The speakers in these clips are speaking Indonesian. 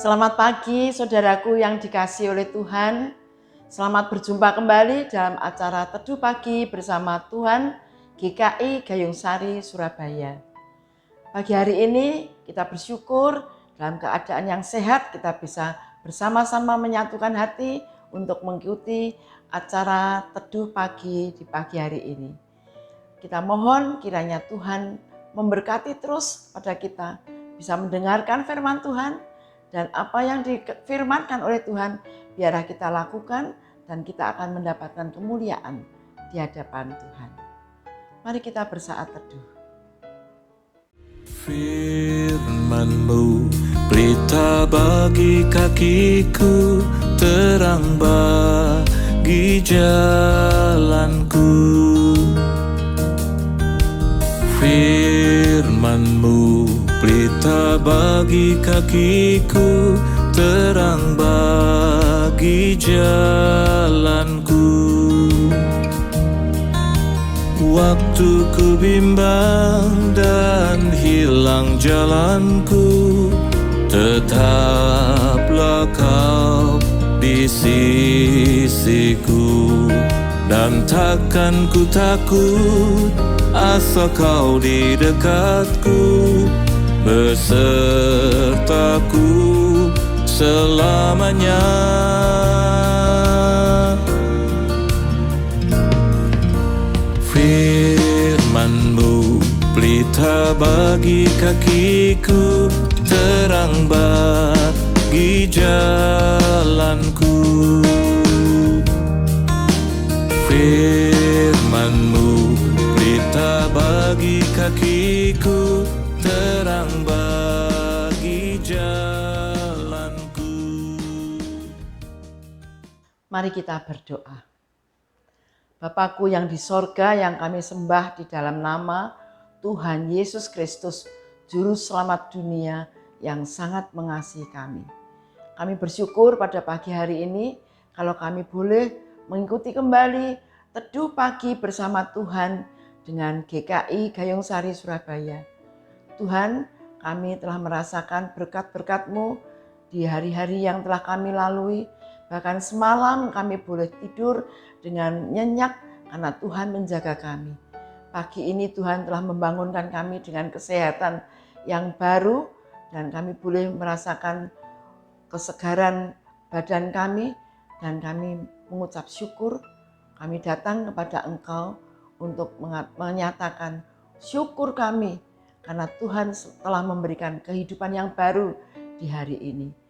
Selamat pagi saudaraku yang dikasihi oleh Tuhan. Selamat berjumpa kembali dalam acara Teduh Pagi bersama Tuhan GKI Gayung Sari, Surabaya. Pagi hari ini kita bersyukur dalam keadaan yang sehat kita bisa bersama-sama menyatukan hati untuk mengikuti acara Teduh Pagi di pagi hari ini. Kita mohon kiranya Tuhan memberkati terus pada kita, bisa mendengarkan firman Tuhan, dan apa yang difirmankan oleh Tuhan biarlah kita lakukan dan kita akan mendapatkan kemuliaan di hadapan Tuhan. Mari kita bersaat teduh. Firman-Mu pelita bagi kakiku, terang bagi jalanku. Firman-Mu pelita bagi kakiku, terang bagi jalanku. Waktu ku bimbang dan hilang jalanku, tetaplah Kau di sisiku. Dan takkan ku takut asal Kau di dekatku, besertaku selamanya. Firman-Mu pelita bagi kakiku, terang bagi jalanku. Firman-Mu pelita bagi kakiku, terang bagi jalanku. Mari kita berdoa. Bapakku yang di sorga, yang kami sembah di dalam nama Tuhan Yesus Kristus, Juru Selamat dunia yang sangat mengasihi kami. Kami bersyukur pada pagi hari ini kalau kami boleh mengikuti kembali Teduh Pagi bersama Tuhan dengan GKI Gayung Sari, Surabaya. Tuhan, kami telah merasakan berkat-berkat-Mu di hari-hari yang telah kami lalui. Bahkan semalam kami boleh tidur dengan nyenyak karena Tuhan menjaga kami. Pagi ini Tuhan telah membangunkan kami dengan kesehatan yang baru dan kami boleh merasakan kesegaran badan kami dan kami mengucap syukur. Kami datang kepada Engkau untuk menyatakan syukur kami karena Tuhan telah memberikan kehidupan yang baru di hari ini.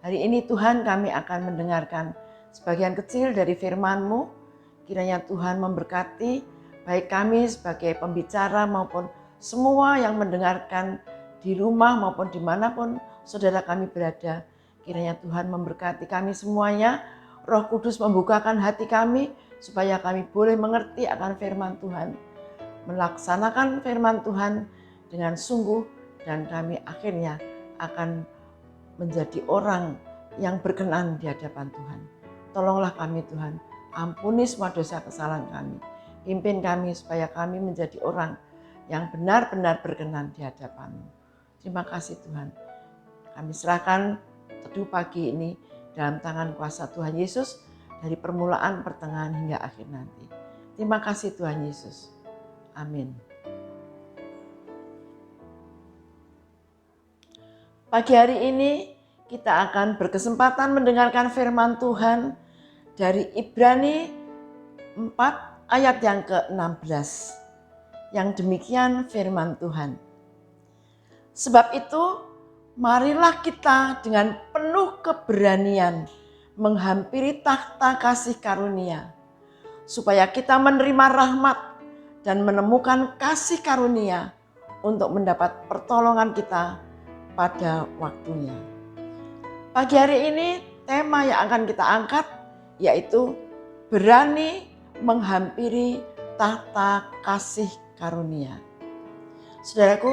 Hari ini Tuhan kami akan mendengarkan sebagian kecil dari firman-Mu. Kiranya Tuhan memberkati baik kami sebagai pembicara maupun semua yang mendengarkan di rumah maupun dimanapun saudara kami berada. Kiranya Tuhan memberkati kami semuanya. Roh Kudus membukakan hati kami supaya kami boleh mengerti akan firman Tuhan. Melaksanakan firman Tuhan dengan sungguh dan kami akhirnya akan menjadi orang yang berkenan di hadapan Tuhan. Tolonglah kami Tuhan, ampuni semua dosa kesalahan kami. Pimpin kami supaya kami menjadi orang yang benar-benar berkenan di hadapan-Mu. Terima kasih Tuhan. Kami serahkan Teduh Pagi ini dalam tangan kuasa Tuhan Yesus dari permulaan, pertengahan hingga akhir nanti. Terima kasih Tuhan Yesus. Amin. Pagi hari ini kita akan berkesempatan mendengarkan firman Tuhan dari Ibrani 4 ayat yang ke-16. Yang demikian firman Tuhan. Sebab itu, marilah kita dengan penuh keberanian menghampiri takhta kasih karunia, supaya kita menerima rahmat dan menemukan kasih karunia untuk mendapat pertolongan kita pada waktunya. Pagi hari ini tema yang akan kita angkat yaitu berani menghampiri takhta kasih karunia. Saudaraku,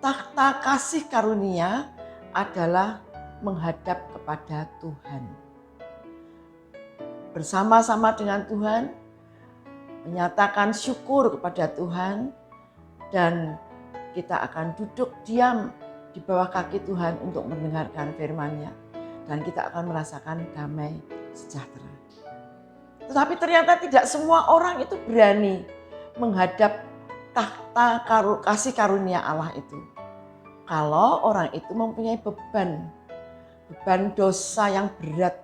takhta kasih karunia adalah menghadap kepada Tuhan. Bersama-sama dengan Tuhan, menyatakan syukur kepada Tuhan, dan kita akan duduk diam di bawah kaki Tuhan untuk mendengarkan firman-Nya. Dan kita akan merasakan damai sejahtera. Tetapi ternyata tidak semua orang itu berani menghadap takhta kasih karunia Allah itu. Kalau orang itu mempunyai beban dosa yang berat,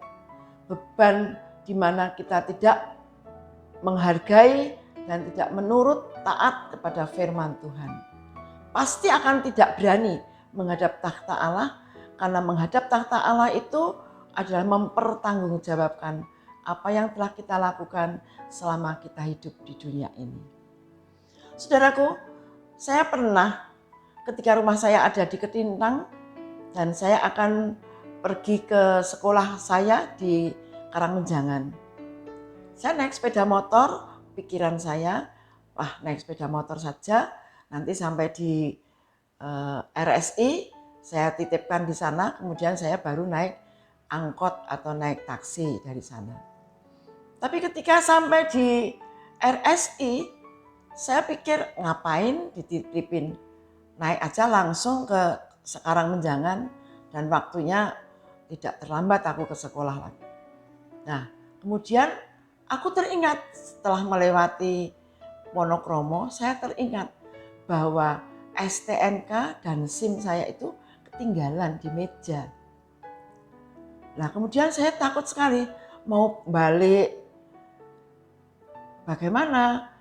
beban di mana kita tidak menghargai dan tidak menurut taat kepada firman Tuhan. Pasti akan tidak berani menghadap takhta Allah, karena menghadap takhta Allah itu adalah mempertanggungjawabkan apa yang telah kita lakukan selama kita hidup di dunia ini. Saudaraku, saya pernah ketika rumah saya ada di Ketintang dan saya akan pergi ke sekolah saya di Karangmenjangan. Saya naik sepeda motor, pikiran saya, wah naik sepeda motor saja, nanti sampai di RSI, saya titipkan di sana, kemudian saya baru naik angkot atau naik taksi dari sana. Tapi ketika sampai di RSI, saya pikir ngapain dititipin, naik aja langsung ke Karangmenjangan dan waktunya tidak terlambat aku ke sekolah lagi. Nah, kemudian aku teringat setelah melewati Wonokromo, saya teringat bahwa STNK dan SIM saya itu ketinggalan di meja. Nah, kemudian saya takut sekali mau balik. Bagaimana?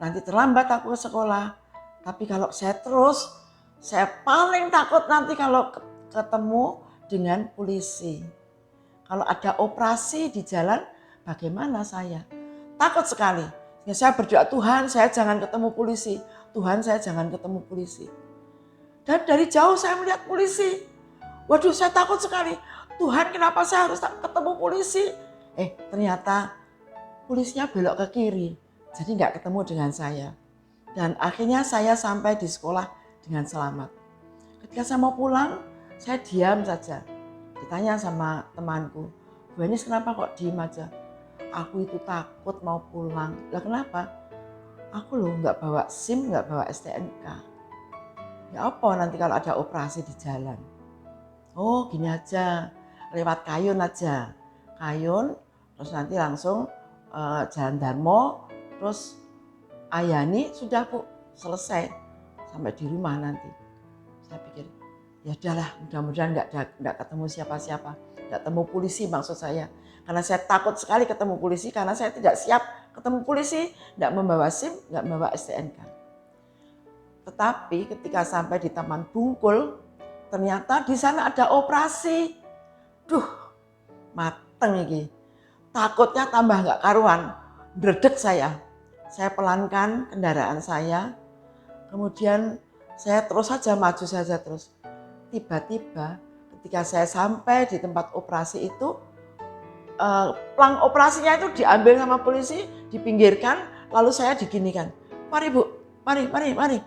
Nanti terlambat aku ke sekolah. Tapi kalau saya terus, saya paling takut nanti kalau ketemu dengan polisi. Kalau ada operasi di jalan, bagaimana saya? Takut sekali. Ya, saya berdoa, Tuhan saya jangan ketemu polisi. Tuhan saya jangan ketemu polisi. Dan dari jauh saya melihat polisi. Waduh, saya takut sekali. Tuhan, kenapa saya harus ketemu polisi? Ternyata polisinya belok ke kiri. Jadi nggak ketemu dengan saya. Dan akhirnya saya sampai di sekolah dengan selamat. Ketika saya mau pulang, saya diam saja. Ditanya sama temanku, Bu Anis kenapa kok diem aja? Aku itu takut mau pulang. Lah kenapa? Aku loh nggak bawa SIM, nggak bawa STNK. Ya apa nanti kalau ada operasi di jalan? Oh gini aja, lewat Kayun aja. Kayun, terus nanti langsung Jalan Darmo, terus Ayani, sudah Bu, selesai. Sampai di rumah nanti. Saya pikir, ya udahlah mudah-mudahan nggak ketemu siapa-siapa. Nggak ketemu polisi maksud saya. Karena saya takut sekali ketemu polisi, karena saya tidak siap ketemu polisi. Nggak membawa SIM, nggak membawa STNK. Tetapi ketika sampai di Taman Bungkul, ternyata di sana ada operasi. Duh, mateng ini. Takutnya tambah nggak karuan. Dredeg saya. Saya pelankan kendaraan saya. Kemudian saya terus saja maju saja terus. Tiba-tiba ketika saya sampai di tempat operasi itu, pelang operasinya itu diambil sama polisi, dipinggirkan, lalu saya diginikan. Mari Bu, mari.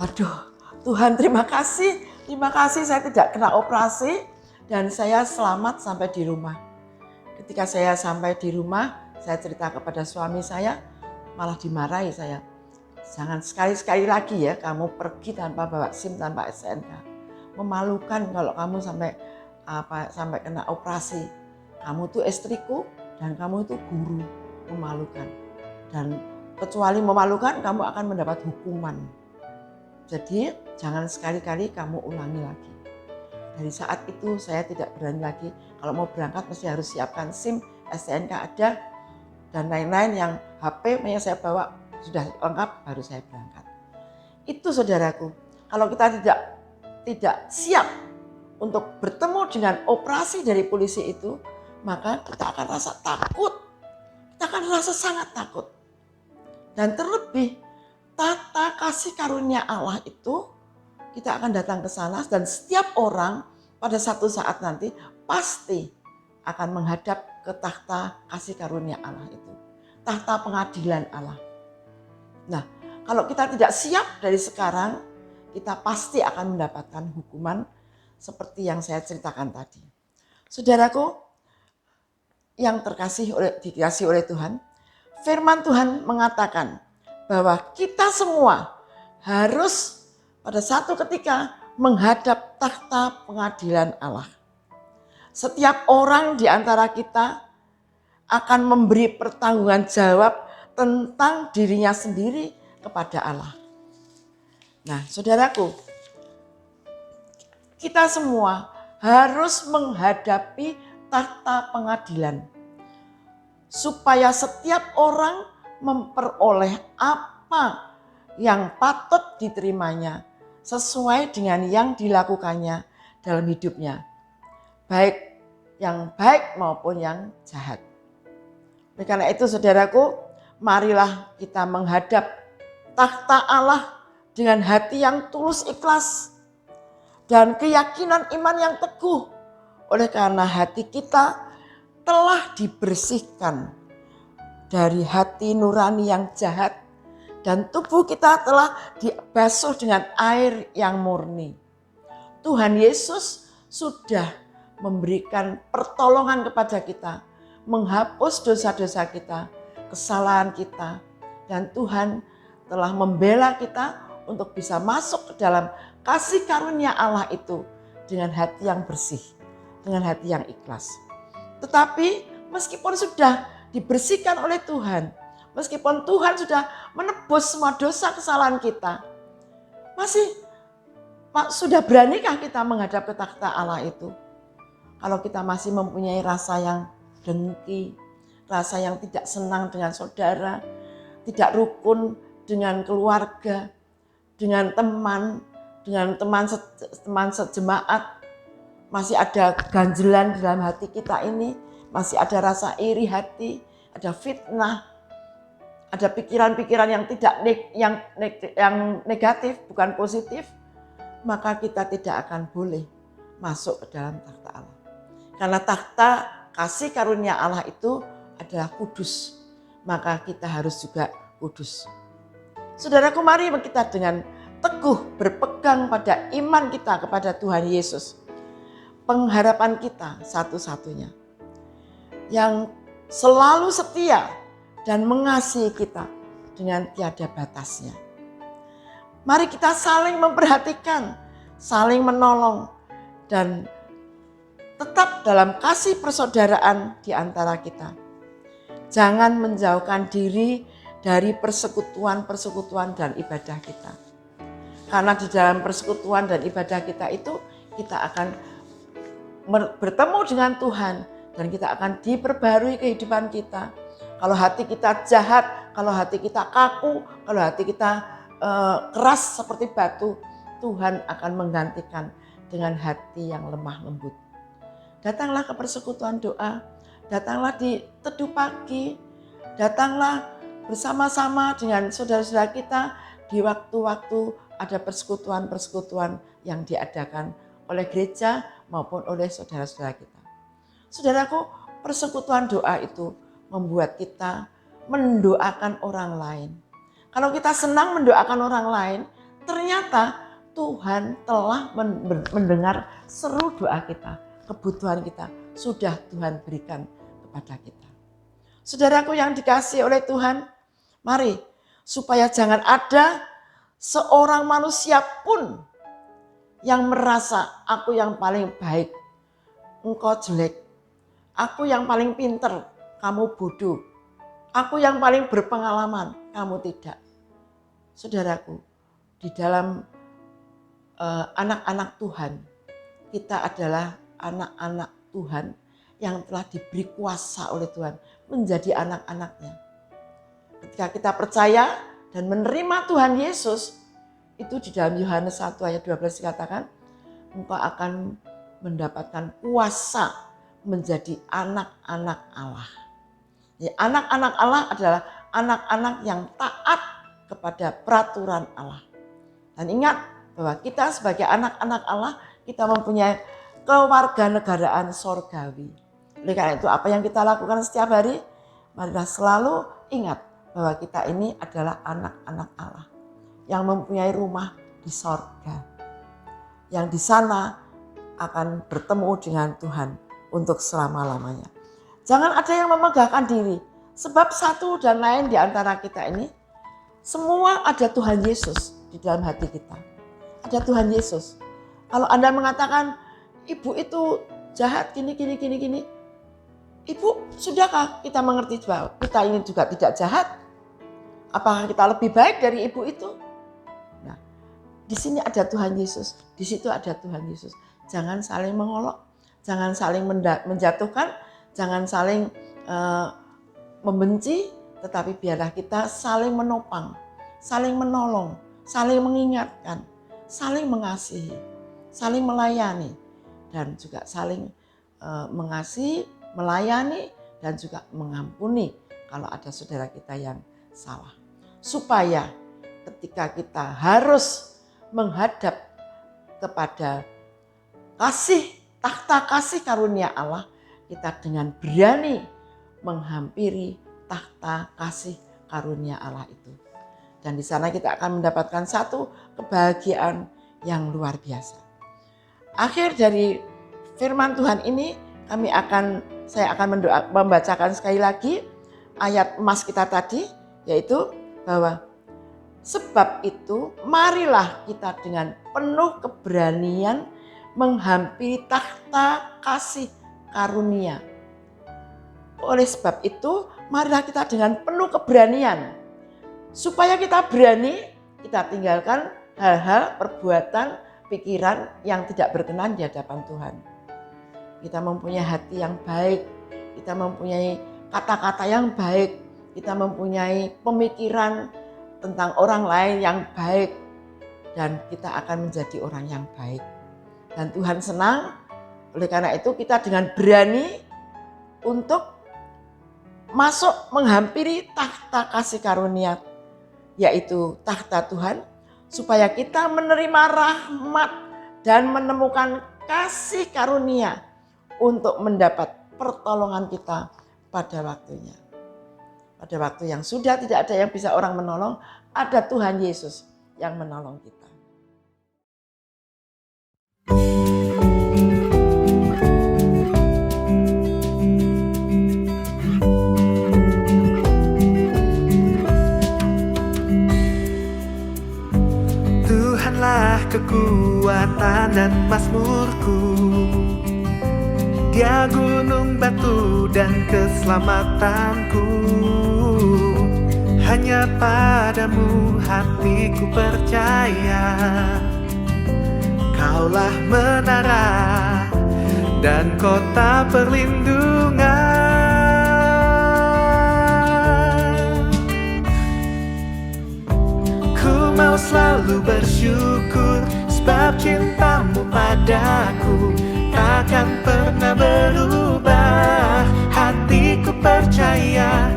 Aduh, Tuhan terima kasih saya tidak kena operasi dan saya selamat sampai di rumah. Ketika saya sampai di rumah, saya cerita kepada suami saya, malah dimarahi saya. Jangan sekali-sekali lagi ya kamu pergi tanpa bawa SIM, tanpa STNK. Memalukan kalau kamu sampai kena operasi. Kamu tuh istriku dan kamu itu guru, memalukan. Dan kecuali memalukan, kamu akan mendapat hukuman. Jadi jangan sekali-kali kamu ulangi lagi. Dari saat itu saya tidak berani lagi. Kalau mau berangkat mesti harus siapkan SIM, STNK ada, dan lain-lain yang HP yang saya bawa sudah lengkap baru saya berangkat. Itu saudaraku, kalau kita tidak siap untuk bertemu dengan operasi dari polisi itu, maka kita akan rasa takut. Kita akan rasa sangat takut. Dan terlebih, tata kasih karunia Allah itu, kita akan datang ke sana dan setiap orang pada satu saat nanti pasti akan menghadap ke takhta kasih karunia Allah itu. Takhta pengadilan Allah. Nah, kalau kita tidak siap dari sekarang, kita pasti akan mendapatkan hukuman seperti yang saya ceritakan tadi. Saudaraku, yang dikasih oleh Tuhan, firman Tuhan mengatakan bahwa kita semua harus pada satu ketika menghadap takhta pengadilan Allah. Setiap orang di antara kita akan memberi pertanggungan jawab tentang dirinya sendiri kepada Allah. Nah, saudaraku, kita semua harus menghadapi takhta pengadilan supaya setiap orang memperoleh apa yang patut diterimanya sesuai dengan yang dilakukannya dalam hidupnya, baik yang baik maupun yang jahat. Oleh karena itu, saudaraku, marilah kita menghadap takhta Allah dengan hati yang tulus ikhlas dan keyakinan iman yang teguh. Oleh karena hati kita telah dibersihkan dari hati nurani yang jahat dan tubuh kita telah dibasuh dengan air yang murni. Tuhan Yesus sudah memberikan pertolongan kepada kita, menghapus dosa-dosa kita, kesalahan kita, dan Tuhan telah membela kita untuk bisa masuk ke dalam kasih karunia Allah itu dengan hati yang bersih, dengan hati yang ikhlas. Tetapi meskipun sudah dibersihkan oleh Tuhan, meskipun Tuhan sudah menebus semua dosa kesalahan kita, sudah beranikah kita menghadap ke takhta Allah itu? Kalau kita masih mempunyai rasa yang dengki, rasa yang tidak senang dengan saudara, tidak rukun dengan keluarga, dengan teman sejemaat, masih ada ganjelan dalam hati kita ini, masih ada rasa iri hati, ada fitnah, ada pikiran-pikiran yang yang negatif, bukan positif, maka kita tidak akan boleh masuk ke dalam takhta Allah. Karena takhta kasih karunia Allah itu adalah kudus, maka kita harus juga kudus. Saudaraku, mari kita dengan teguh berpegang pada iman kita kepada Tuhan Yesus. Pengharapan kita satu-satunya yang selalu setia dan mengasihi kita dengan tiada batasnya. Mari kita saling memperhatikan, saling menolong, dan tetap dalam kasih persaudaraan di antara kita. Jangan menjauhkan diri dari persekutuan-persekutuan dan ibadah kita. Karena di dalam persekutuan dan ibadah kita itu kita akan bertemu dengan Tuhan dan kita akan diperbarui kehidupan kita. Kalau hati kita jahat, kalau hati kita kaku, kalau hati kita keras seperti batu, Tuhan akan menggantikan dengan hati yang lemah lembut. Datanglah ke persekutuan doa, datanglah di teduh pagi, datanglah bersama-sama dengan saudara-saudara kita di waktu-waktu ada persekutuan-persekutuan yang diadakan oleh gereja maupun oleh saudara-saudara kita. Saudaraku, persekutuan doa itu membuat kita mendoakan orang lain. Kalau kita senang mendoakan orang lain, ternyata Tuhan telah mendengar seru doa kita. Kebutuhan kita sudah Tuhan berikan kepada kita. Saudaraku yang dikasihi oleh Tuhan, mari supaya jangan ada seorang manusia pun yang merasa aku yang paling baik, engkau jelek, aku yang paling pinter, kamu bodoh, aku yang paling berpengalaman, kamu tidak. Saudaraku, di dalam anak-anak Tuhan, kita adalah anak-anak Tuhan yang telah diberi kuasa oleh Tuhan menjadi anak-anaknya. Ketika kita percaya dan menerima Tuhan Yesus, itu di dalam Yohanes 1 ayat 12 dikatakan, engkau akan mendapatkan kuasa menjadi anak-anak Allah. Ya, anak-anak Allah adalah anak-anak yang taat kepada peraturan Allah. Dan ingat bahwa kita sebagai anak-anak Allah, kita mempunyai kewarganegaraan sorgawi. Oleh karena itu, apa yang kita lakukan setiap hari, marilah selalu ingat bahwa kita ini adalah anak-anak Allah yang mempunyai rumah di sorga, yang di sana akan bertemu dengan Tuhan untuk selama-lamanya. Jangan ada yang memegahkan diri, sebab satu dan lain di antara kita ini semua ada Tuhan Yesus di dalam hati kita. Ada Tuhan Yesus. Kalau Anda mengatakan, ibu itu jahat gini. Ibu, sudahkah kita mengerti bahwa kita ini juga tidak jahat? Apakah kita lebih baik dari ibu itu? Nah, di sini ada Tuhan Yesus, di situ ada Tuhan Yesus. Jangan saling mengolok, jangan saling menjatuhkan, jangan saling membenci, tetapi biarlah kita saling menopang, saling menolong, saling mengingatkan, saling mengasihi, saling melayani, dan juga saling mengasihi, melayani, dan juga mengampuni kalau ada saudara kita yang salah. Supaya ketika kita harus menghadap kepada takhta kasih karunia Allah, kita dengan berani menghampiri takhta kasih karunia Allah itu. Dan di sana kita akan mendapatkan satu kebahagiaan yang luar biasa. Akhir dari firman Tuhan ini, saya akan membacakan sekali lagi ayat emas kita tadi, yaitu bahwa sebab itu marilah kita dengan penuh keberanian menghampiri takhta kasih karunia. Oleh sebab itu, marilah kita dengan penuh keberanian. Supaya kita berani, kita tinggalkan hal-hal, perbuatan, pikiran yang tidak berkenan di hadapan Tuhan. Kita mempunyai hati yang baik, kita mempunyai kata-kata yang baik, kita mempunyai pemikiran tentang orang lain yang baik, dan kita akan menjadi orang yang baik. Dan Tuhan senang, oleh karena itu kita dengan berani untuk masuk menghampiri takhta kasih karunia, yaitu takhta Tuhan, supaya kita menerima rahmat dan menemukan kasih karunia untuk mendapat pertolongan kita pada waktunya. Pada waktu yang sudah tidak ada yang bisa orang menolong, ada Tuhan Yesus yang menolong kita. Tuhanlah kekuatan dan mazmurku, Dia gunung batu dan keselamatanku. Hanya padamu hatiku percaya, Kaulah menara dan kota perlindungan. Ku mau selalu bersyukur, sebab cintamu padaku takkan pernah berubah. Hatiku percaya,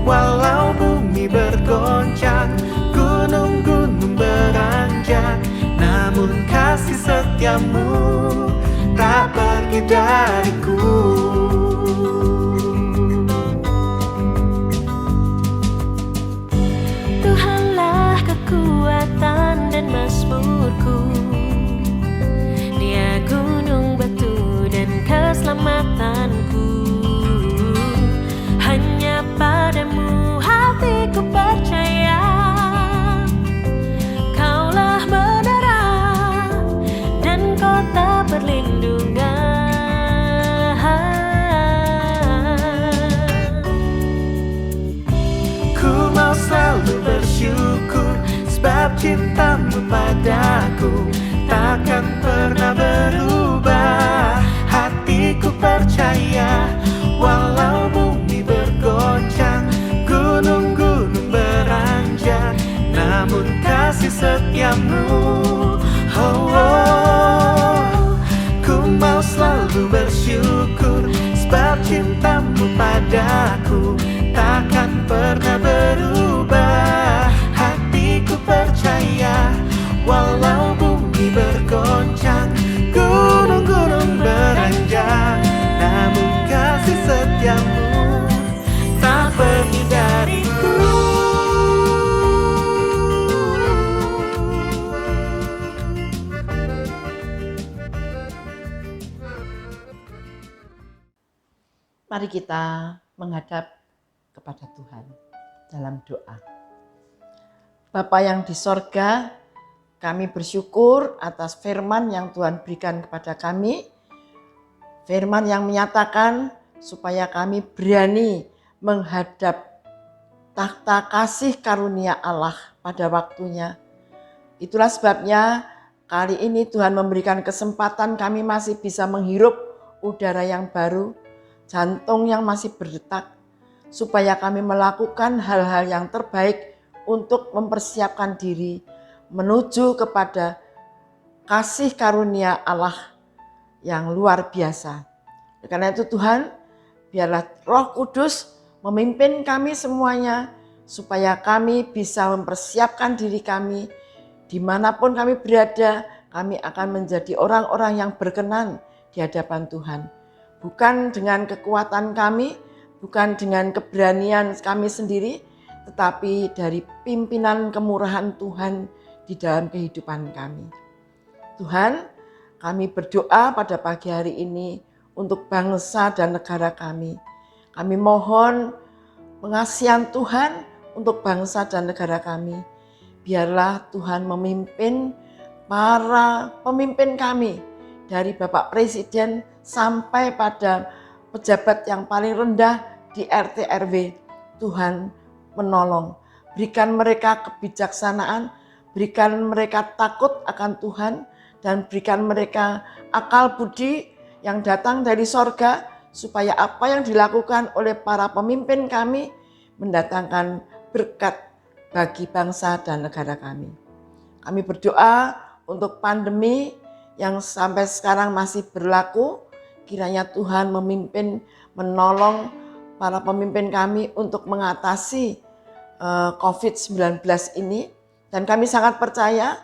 walau bumi bergoncang, gunung-gunung beranjak, namun kasih setiamu tak pergi dariku. Tuhanlah kekuatan dan mazmurku, Dia gunung batu dan keselamatanku. Hanya padamu hatiku percaya, Kaulah menara dan kota perlindungan. Ku mau selalu bersyukur, sebab cintamu padaku takkan pernah berubah. Hatiku percaya, walau bumi bergoncang, gunung-gunung beranjak, namun kasih setiamu, ku mau selalu bersyukur, sebab cintamu padaku takkan pernah berubah. Hatiku percaya, walau bumi bergoncang, gunung-gunung beranjak, namun kasih setiamu tak pergi dariku. Mari kita menghadap kepada Tuhan dalam doa. Bapa yang di sorga, Kami bersyukur atas firman yang Tuhan berikan kepada kami. Firman yang menyatakan supaya kami berani menghadap takhta kasih karunia Allah pada waktunya. Itulah sebabnya kali ini Tuhan memberikan kesempatan kami masih bisa menghirup udara yang baru, jantung yang masih berdetak, supaya kami melakukan hal-hal yang terbaik untuk mempersiapkan diri menuju kepada kasih karunia Allah yang luar biasa. Karena itu Tuhan, biarlah Roh Kudus memimpin kami semuanya supaya kami bisa mempersiapkan diri kami dimanapun kami berada. Kami akan menjadi orang-orang yang berkenan di hadapan Tuhan. Bukan dengan kekuatan kami, bukan dengan keberanian kami sendiri, tetapi dari pimpinan kemurahan Tuhan di dalam kehidupan kami. Tuhan, kami berdoa pada pagi hari ini untuk bangsa dan negara kami. Kami mohon pengasihan Tuhan untuk bangsa dan negara kami. Biarlah Tuhan memimpin para pemimpin kami, dari Bapak Presiden sampai pada pejabat yang paling rendah di RT RW. Tuhan menolong, berikan mereka kebijaksanaan, berikan mereka takut akan Tuhan, dan berikan mereka akal budi yang datang dari sorga, supaya apa yang dilakukan oleh para pemimpin kami mendatangkan berkat bagi bangsa dan negara kami. Kami berdoa untuk pandemi yang sampai sekarang masih berlaku. Kiranya Tuhan memimpin, menolong para pemimpin kami untuk mengatasi COVID-19 ini. Dan kami sangat percaya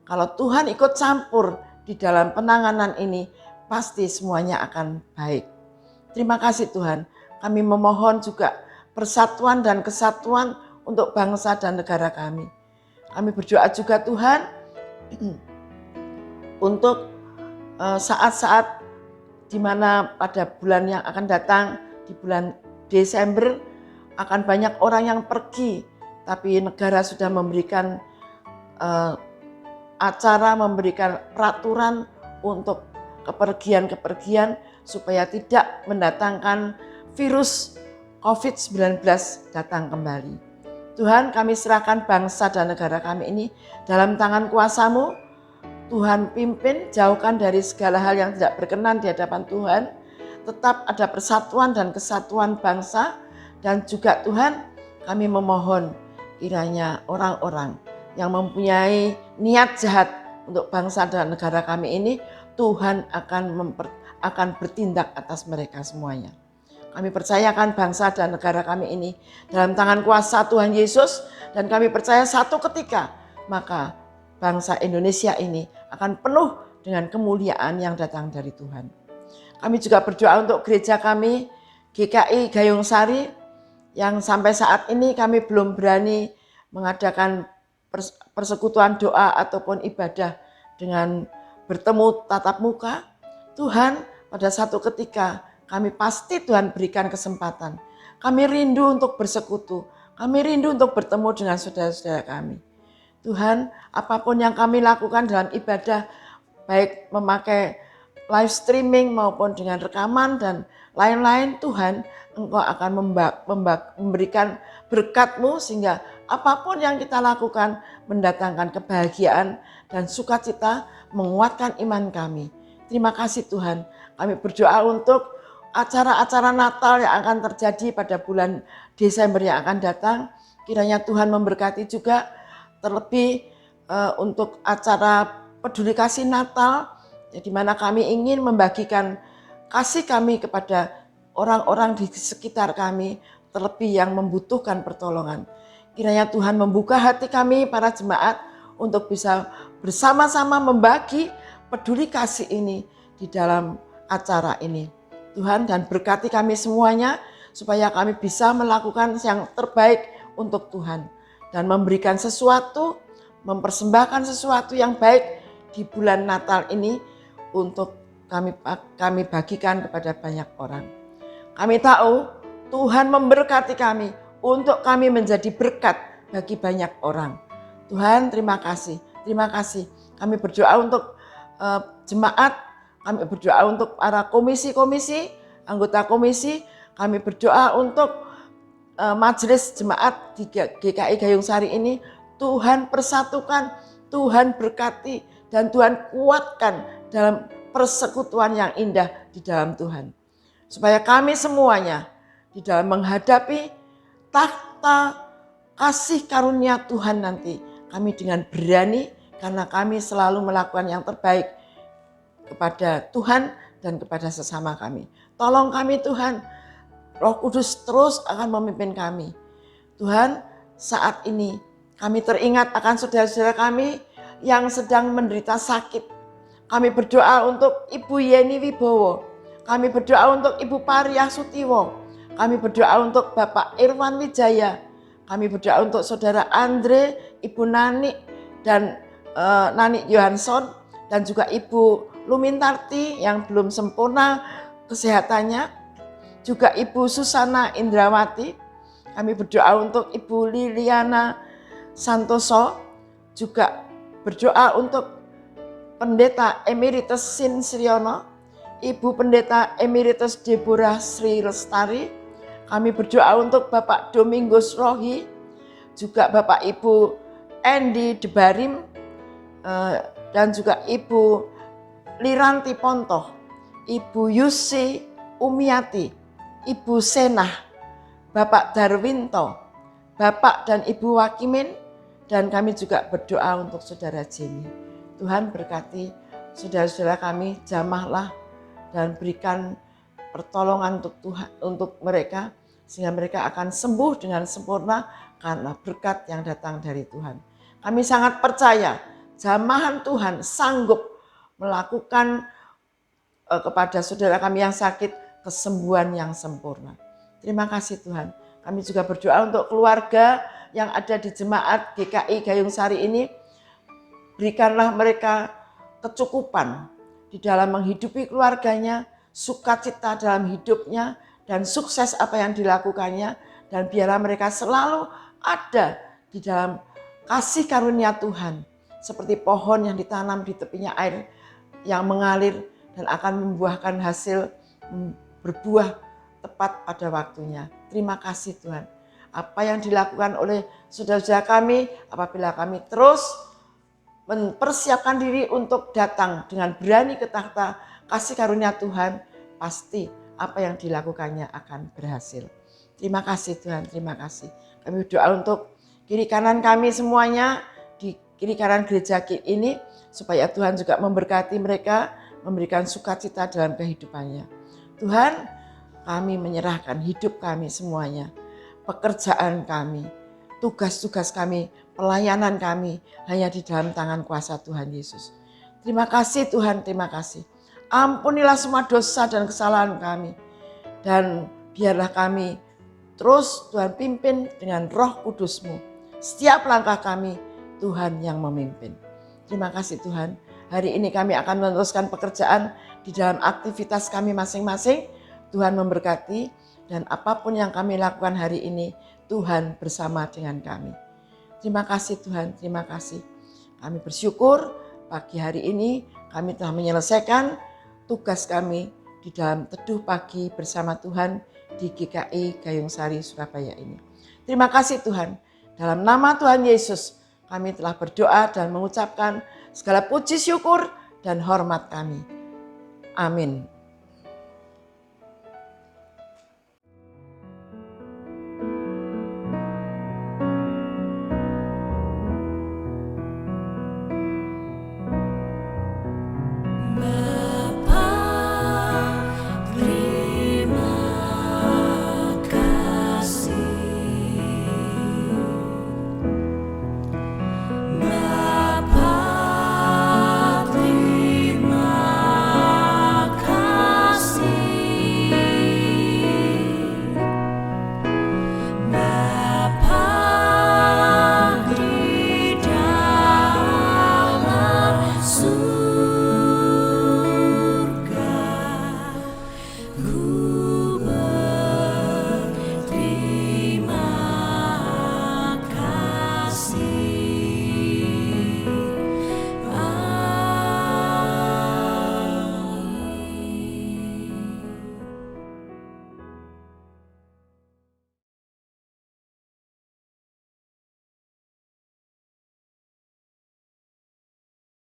kalau Tuhan ikut campur di dalam penanganan ini, pasti semuanya akan baik. Terima kasih Tuhan. Kami memohon juga persatuan dan kesatuan untuk bangsa dan negara kami. Kami berdoa juga Tuhan untuk saat-saat di mana pada bulan yang akan datang, di bulan Desember, akan banyak orang yang pergi, tapi negara sudah memberikan acara, memberikan peraturan untuk kepergian-kepergian supaya tidak mendatangkan virus COVID-19 datang kembali. Tuhan, kami serahkan bangsa dan negara kami ini dalam tangan kuasa-Mu. Tuhan pimpin, jauhkan dari segala hal yang tidak berkenan di hadapan Tuhan. Tetap ada persatuan dan kesatuan bangsa. Dan juga Tuhan, kami memohon kiranya orang-orang yang mempunyai niat jahat untuk bangsa dan negara kami ini, Tuhan akan bertindak atas mereka semuanya. Kami percayakan bangsa dan negara kami ini dalam tangan kuasa Tuhan Yesus, dan kami percaya satu ketika maka bangsa Indonesia ini akan penuh dengan kemuliaan yang datang dari Tuhan. Kami juga berdoa untuk gereja kami GKI Gayung Sari yang sampai saat ini kami belum berani mengadakan persekutuan doa ataupun ibadah dengan bertemu tatap muka. Tuhan, pada satu ketika kami pasti Tuhan berikan kesempatan. Kami rindu untuk bersekutu. Kami rindu untuk bertemu dengan saudara-saudara kami. Tuhan, apapun yang kami lakukan dalam ibadah, baik memakai live streaming maupun dengan rekaman dan lain-lain, Tuhan, Engkau akan memberikan berkat-Mu sehingga apapun yang kita lakukan mendatangkan kebahagiaan dan sukacita, menguatkan iman kami. Terima kasih Tuhan. Kami berdoa untuk acara-acara Natal yang akan terjadi pada bulan Desember yang akan datang. Kiranya Tuhan memberkati juga, terlebih untuk acara peduli kasih Natal, di mana kami ingin membagikan kasih kami kepada orang-orang di sekitar kami, terlebih yang membutuhkan pertolongan. Kiranya Tuhan membuka hati kami para jemaat untuk bisa bersama-sama membagi peduli kasih ini di dalam acara ini. Tuhan, dan berkati kami semuanya supaya kami bisa melakukan yang terbaik untuk Tuhan dan memberikan sesuatu, mempersembahkan sesuatu yang baik di bulan Natal ini untuk kami bagikan kepada banyak orang. Kami tahu Tuhan memberkati kami untuk kami menjadi berkat bagi banyak orang. Tuhan, terima kasih. Terima kasih. Kami berdoa untuk jemaat, kami berdoa untuk para komisi-komisi, anggota komisi, kami berdoa untuk majelis jemaat di GKI Gayung Sari ini. Tuhan persatukan, Tuhan berkati, dan Tuhan kuatkan dalam persekutuan yang indah di dalam Tuhan. Supaya kami semuanya di dalam menghadapi takhta kasih karunia Tuhan nanti, kami dengan berani karena kami selalu melakukan yang terbaik kepada Tuhan dan kepada sesama kami. Tolong kami Tuhan, Roh Kudus terus akan memimpin kami. Tuhan, saat ini kami teringat akan saudara-saudara kami yang sedang menderita sakit. Kami berdoa untuk Ibu Yeni Wibowo. Kami berdoa untuk Ibu Pariah Sutiwo. Kami berdoa untuk Bapak Irwan Wijaya. Kami berdoa untuk Saudara Andre, Ibu Nani, dan Nani Johansson. Dan juga Ibu Lumintarti yang belum sempurna kesehatannya. Juga Ibu Susana Indrawati. Kami berdoa untuk Ibu Liliana Santoso, juga berdoa untuk Pendeta Emeritus Sin Sriono, Ibu Pendeta Emeritus Deborah Sri Lestari. Kami berdoa untuk Bapak Domingos Rohi, juga Bapak Ibu Endi Debarim, dan juga Ibu Liranti Pontoh, Ibu Yusi Umiati, Ibu Senah, Bapak Darwinto, Bapak dan Ibu Wakimin, dan kami juga berdoa untuk Saudara Jenny. Tuhan berkati saudara-saudara kami, jamahlah dan berikan pertolongan untuk Tuhan, untuk mereka, sehingga mereka akan sembuh dengan sempurna karena berkat yang datang dari Tuhan. Kami sangat percaya jamahan Tuhan sanggup melakukan kepada saudara kami yang sakit kesembuhan yang sempurna. Terima kasih Tuhan. Kami juga berdoa untuk keluarga yang ada di jemaat GKI Gayung Sari ini. Berikanlah mereka kecukupan di dalam menghidupi keluarganya, sukacita dalam hidupnya, dan sukses apa yang dilakukannya. Dan biarlah mereka selalu ada di dalam kasih karunia Tuhan. Seperti pohon yang ditanam di tepinya air yang mengalir dan akan membuahkan hasil berbuah tepat pada waktunya. Terima kasih Tuhan. Apa yang dilakukan oleh saudara-saudara kami apabila kami terus mempersiapkan diri untuk datang dengan berani ke takhta kasih karunia Tuhan, pasti apa yang dilakukannya akan berhasil. Terima kasih Tuhan, terima kasih. Kami berdoa untuk kiri kanan kami semuanya, di kiri kanan gereja ini, supaya Tuhan juga memberkati mereka, memberikan sukacita dalam kehidupannya. Tuhan, kami menyerahkan hidup kami semuanya, pekerjaan kami, tugas-tugas kami, pelayanan kami hanya di dalam tangan kuasa Tuhan Yesus. Terima kasih Tuhan, terima kasih. Ampunilah semua dosa dan kesalahan kami. Dan biarlah kami terus Tuhan pimpin dengan Roh Kudus-Mu. Setiap langkah kami Tuhan yang memimpin. Terima kasih Tuhan. Hari ini kami akan meneruskan pekerjaan di dalam aktivitas kami masing-masing. Tuhan memberkati, dan apapun yang kami lakukan hari ini, Tuhan bersama dengan kami. Terima kasih Tuhan, terima kasih. Kami bersyukur pagi hari ini kami telah menyelesaikan tugas kami di dalam teduh pagi bersama Tuhan di GKI Gayung Sari Surabaya ini. Terima kasih Tuhan. Dalam nama Tuhan Yesus kami telah berdoa dan mengucapkan segala puji syukur dan hormat kami. Amin.